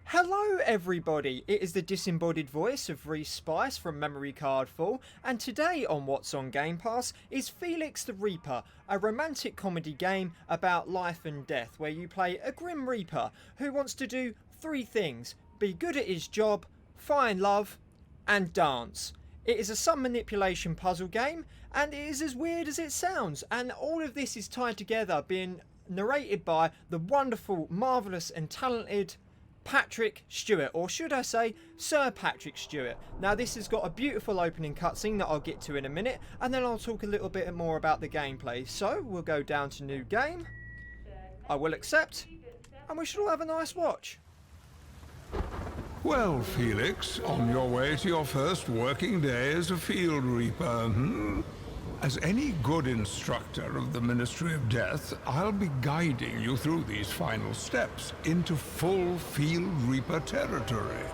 Hello everybody, it is the disembodied voice of Reese Spice from Memory Card Full, and today on What's on Game Pass is Felix the Reaper, a romantic comedy game about life and death where you play a Grim Reaper who wants to do three things: be good at his job, find love, and dance. It is a sun manipulation puzzle game, and it is as weird as it sounds, and all of this is tied together being narrated by the wonderful, marvellous and talented Patrick Stewart, or should I say Sir Patrick Stewart. Now this has got a beautiful opening cutscene that I'll get to in a minute, and then I'll talk a little bit more about the gameplay. So we'll go down to new game, I will accept, and we should all have a nice watch. Well, Felix, on your way to your first working day as a field reaper, As any good instructor of the Ministry of Death, I'll be guiding you through these final steps into full field reaper territory.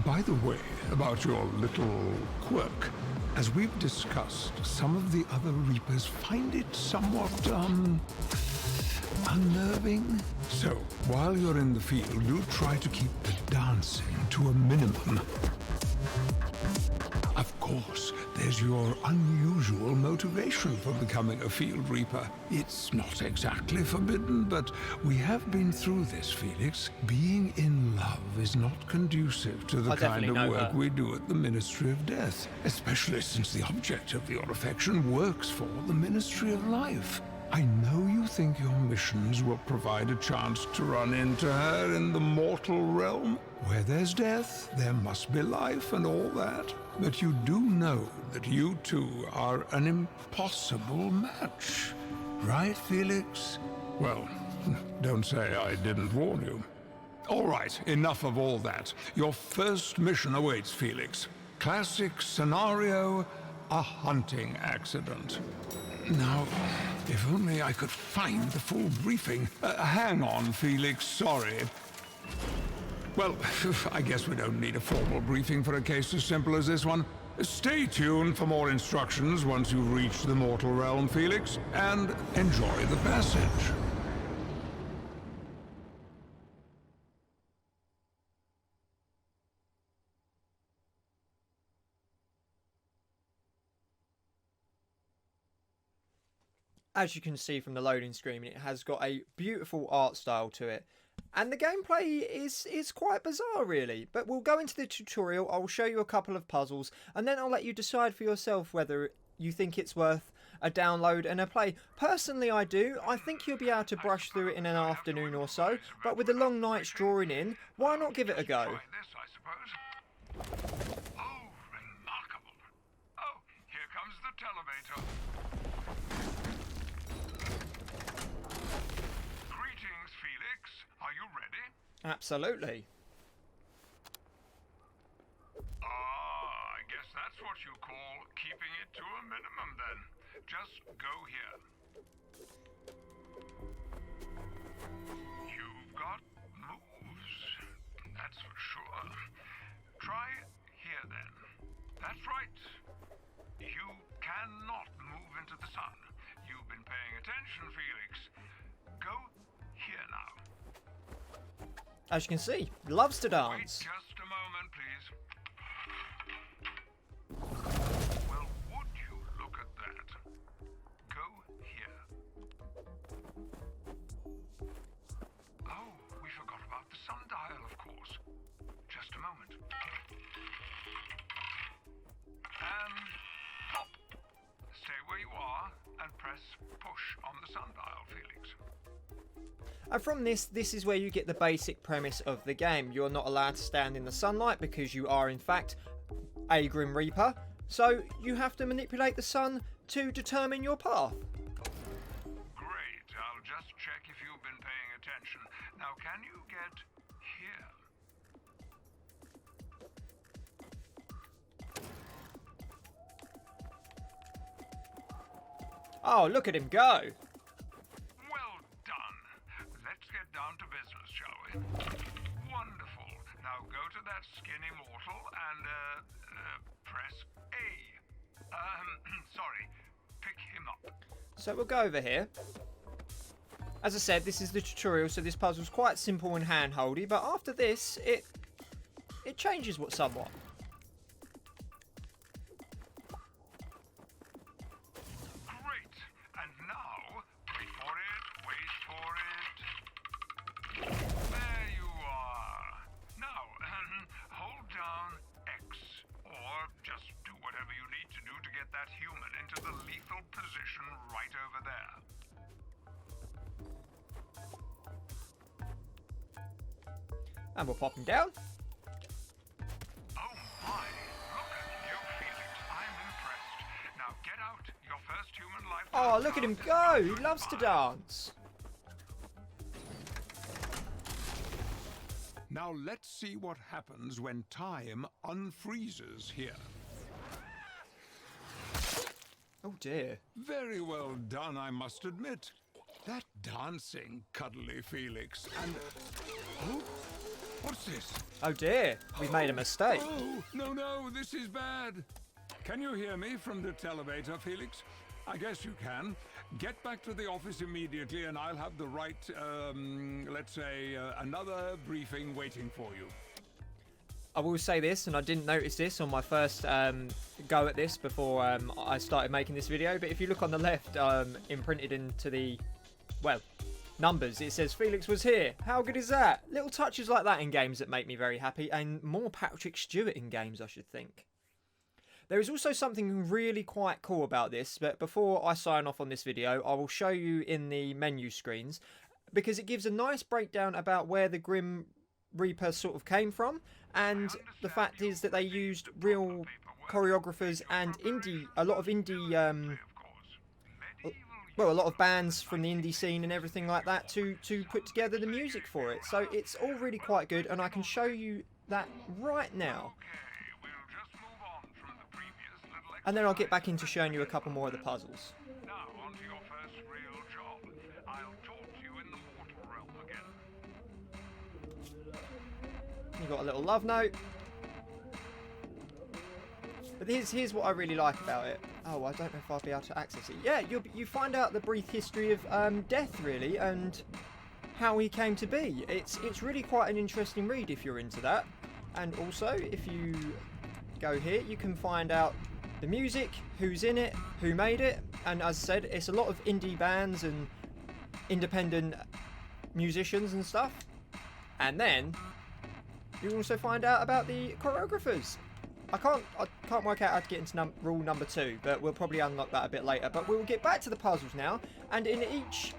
By the way, about your little quirk, as we've discussed, some of the other reapers find it somewhat, unnerving. So, while you're in the field, do try to keep the dancing to a minimum. Of course, there's your unusual motivation for becoming a field reaper. It's not exactly forbidden, but we have been through this, Felix. Being in love is not conducive to the kind of work we do at the Ministry of Death, especially since the object of your affection works for the Ministry of Life. I know you think your missions will provide a chance to run into her in the mortal realm. Where there's death, there must be life and all that. But you do know that you two are an impossible match. Right, Felix? Well, don't say I didn't warn you. All right, enough of all that. Your first mission awaits, Felix. Classic scenario, a hunting accident. Now, if only I could find the full briefing. Hang on, Felix, sorry. Well, I guess we don't need a formal briefing for a case as simple as this one. Stay tuned for more instructions once you reach the mortal realm, Felix, and enjoy the passage. As you can see from the loading screen, it has got a beautiful art style to it. And the gameplay is quite bizarre, really. But we'll go into the tutorial, I'll show you a couple of puzzles, and then I'll let you decide for yourself whether you think it's worth a download and a play. Personally, I do. I think you'll be able to brush through it in an afternoon or so, but with the long nights drawing in, why not give it a go? Oh, remarkable. Oh, here comes the televator. Greetings, Felix. Are you ready? Absolutely. I guess that's what you call keeping it to a minimum then. Just go here. You've got moves, that's for sure. Try here then. That's right. You cannot move into the sun. You've been paying attention, Felix. Go here now. As you can see, loves to dance. Wait just a moment, please. Well, would you look at that? Go here. Oh, we forgot about the sundial, of course. Just a moment. And pop. Stay where you are and press push on the sundial, Felix. And from this is where you get the basic premise of the game. You're not allowed to stand in the sunlight because you are in fact a Grim Reaper. So you have to manipulate the sun to determine your path. Great, I'll just check if you've been paying attention. Now can you get here? Oh, look at him go. Well done. Let's get down to business, shall we? Wonderful. Now go to that skinny mortal and, press A. Sorry. Pick him up. So we'll go over here. As I said, this is the tutorial, so this puzzle's quite simple and hand-holdy, but after this, it changes somewhat. Great. And now, wait for it. There you are. Now, hold down X, or just do whatever you need to do to get that human into the lethal position right over there. And we'll pop him down. Oh my, look at you, Felix. I'm impressed. Now get out. Your first human life. Oh, look at him go! He loves to dance. Now let's see what happens when time unfreezes here. Oh dear. Very well done, I must admit. That dancing, cuddly Felix, and... Oh, what's this? Oh dear. We've made a mistake. Oh, no, this is bad. Can you hear me from the elevator, Felix? I guess you can. Get back to the office immediately and I'll have the right, let's say, another briefing waiting for you. I will say this, and I didn't notice this on my first go at this before I started making this video, but if you look on the left, imprinted into the, well, numbers, it says Felix was here. How good is that? Little touches like that in games that make me very happy, and more Patrick Stewart in games, I should think. There is also something really quite cool about this, but before I sign off on this video, I will show you in the menu screens, because it gives a nice breakdown about where the Grim Reaper sort of came from, and the fact is that they used real choreographers and a lot of indie, well, a lot of bands from the indie scene and everything like that to put together the music for it. So it's all really quite good, and I can show you that right now. And then I'll get back into showing you a couple more of the puzzles. Now, on to your first real job. I'll talk to you in the mortal realm again. You've got a little love note. But here's what I really like about it. Oh, I don't know if I'll be able to access it. Yeah, you find out the brief history of Death, really, and how he came to be. It's really quite an interesting read if you're into that. And also, if you go here, you can find out the music, who's in it, who made it, and as I said, it's a lot of indie bands and independent musicians and stuff. And then you also find out about the choreographers. I can't work out how to get into rule number 2, but we'll probably unlock that a bit later. But we'll get back to the puzzles now, and in each,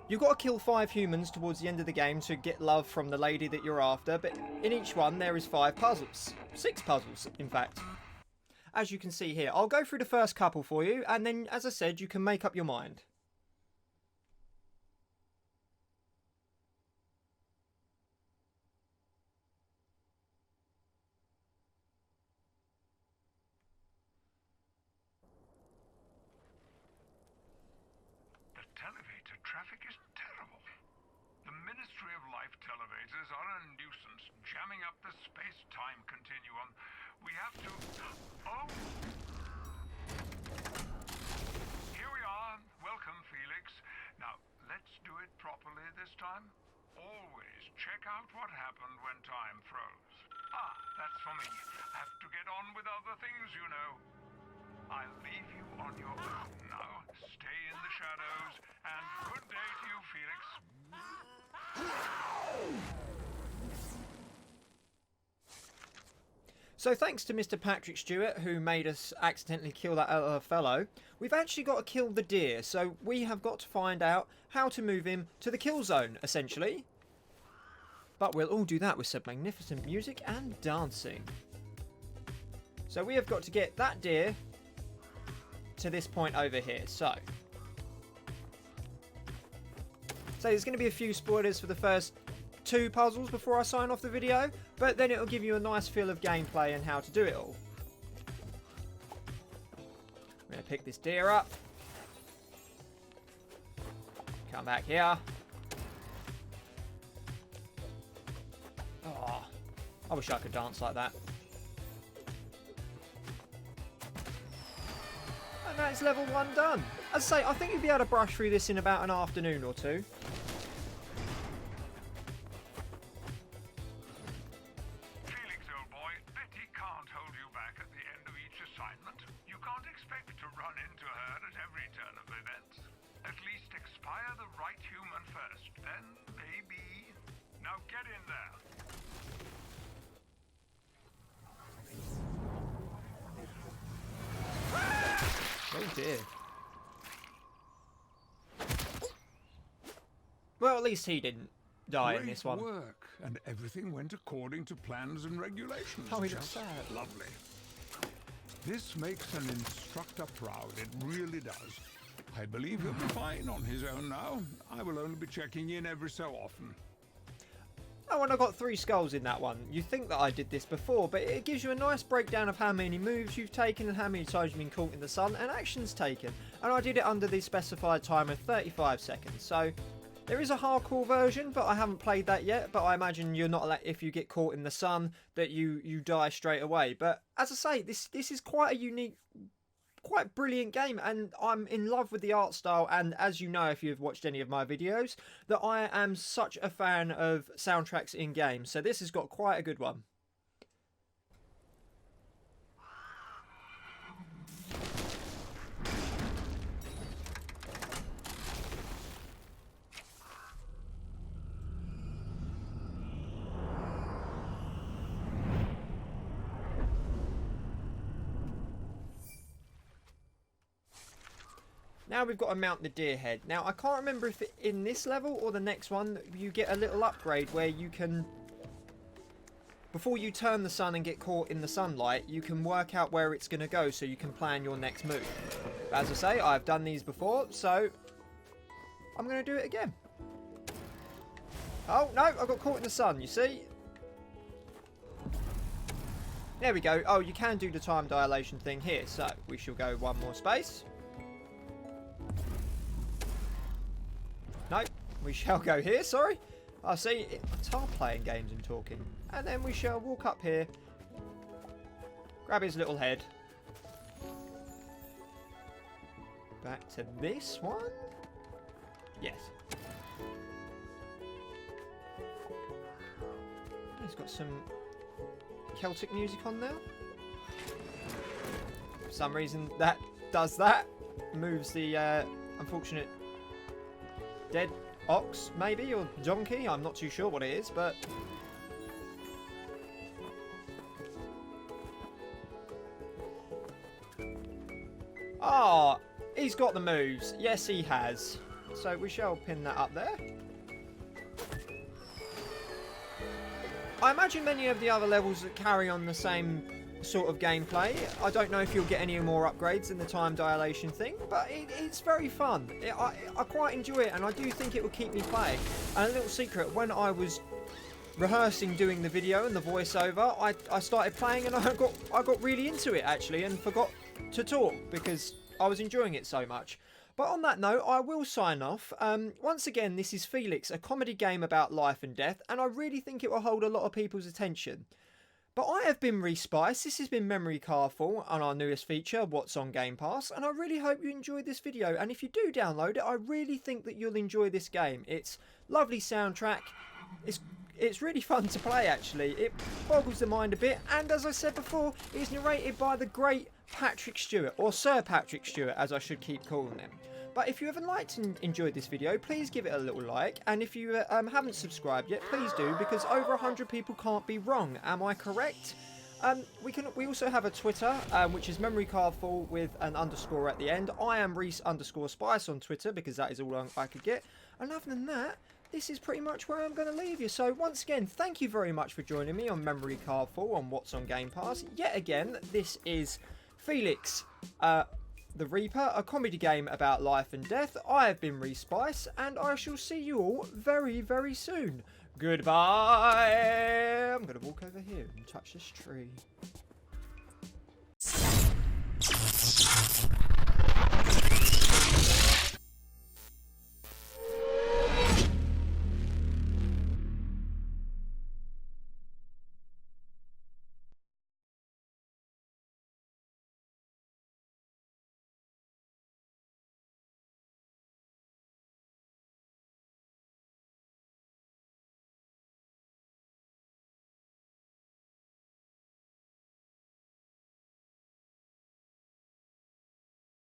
you've got to kill 5 humans towards the end of the game to get love from the lady that you're after. But in each one, there is 5 puzzles, 6 puzzles, in fact. As you can see here, I'll go through the first couple for you, and then, as I said, you can make up your mind. The televator traffic is terrible. The Ministry of Life televators are a nuisance, jamming up the space-time continuum. We have to... Oh! Here we are. Welcome, Felix. Now, let's do it properly this time. Always check out what happened when time froze. Ah, that's for me. I have to get on with other things, you know. I'll leave you on your own now. Stay in the shadows, and good day to you, Felix. So thanks to Mr. Patrick Stewart, who made us accidentally kill that other fellow, we've actually got to kill the deer, so we have got to find out how to move him to the kill zone, essentially. But we'll all do that with some magnificent music and dancing. So we have got to get that deer to this point over here, so there's going to be a few spoilers for the first 2 puzzles before I sign off the video, but then it'll give you a nice feel of gameplay and how to do it all. I'm going to pick this deer up. Come back here. Oh, I wish I could dance like that. And that's level 1 done. As I say, I think you'll be able to brush through this in about an afternoon or two. Felix, old boy, Betty can't hold you back at the end of each assignment. You can't expect to run into her at every turn of events. At least expire the right human first, then maybe... Now get in there. Oh dear. Well, at least he didn't die in this one. Great work, and everything went according to plans and regulations. Oh, he looks Just sad. lovely. This makes an instructor proud, it really does. I believe he'll be fine on his own now. I will only be checking in every so often. Oh, and I got 3 skulls in that one. You think that I did this before, but it gives you a nice breakdown of how many moves you've taken and how many times you've been caught in the sun and actions taken. And I did it under the specified time of 35 seconds. So there is a hardcore version, but I haven't played that yet. But I imagine you're not, if you get caught in the sun, that you die straight away. But as I say, this is quite a unique, quite brilliant game, and I'm in love with the art style. And as you know, if you've watched any of my videos, that I am such a fan of soundtracks in games, so this has got quite a good one. Now we've got to mount the deer head. Now I can't remember if in this level or the next one you get a little upgrade where you can, before you turn the sun and get caught in the sunlight, you can work out where it's going to go so you can plan your next move. But as I say, I've done these before, so I'm going to do it again. Oh no, I got caught in the sun, you see? There we go. Oh, you can do the time dilation thing here, so we shall go one more space. No, we shall go here, sorry. I see, it's hard playing games and talking. And then we shall walk up here, grab his little head. Back to this one. Yes. He's got some Celtic music on there. For some reason that does that. Moves the unfortunate dead ox, maybe, or donkey. I'm not too sure what it is, but... Ah, he's got the moves. Yes, he has. So we shall pin that up there. I imagine many of the other levels that carry on the same sort of gameplay. I don't know if you'll get any more upgrades in the time dilation thing, but it's very fun. I quite enjoy it, and I do think it will keep me playing. And a little secret, when I was rehearsing doing the video and the voiceover, I started playing, and I got really into it actually, and forgot to talk because I was enjoying it so much. But on that note, I will sign off. Once again, this is Felix, a comedy game about life and death, and I really think it will hold a lot of people's attention. But I have been Respice, this has been Memory Cardful on our newest feature, What's on Game Pass, and I really hope you enjoyed this video, and if you do download it, I really think that you'll enjoy this game. It's lovely soundtrack, it's really fun to play actually, it boggles the mind a bit, and as I said before, it's narrated by the great Patrick Stewart, or Sir Patrick Stewart as I should keep calling him. But if you ever liked and enjoyed this video, please give it a little like. And if you haven't subscribed yet, please do, because over 100 people can't be wrong. Am I correct? We also have a Twitter, which is Memory Cardful with an underscore at the end. I am Reese_Spice on Twitter, because that is all I could get. And other than that, this is pretty much where I'm going to leave you. So once again, thank you very much for joining me on Memory Cardful on What's on Game Pass. Yet again, this is Felix, the Reaper, a comedy game about life and death. I have been Respice, and I shall see you all very, very soon. Goodbye. I'm going to walk over here and touch this tree.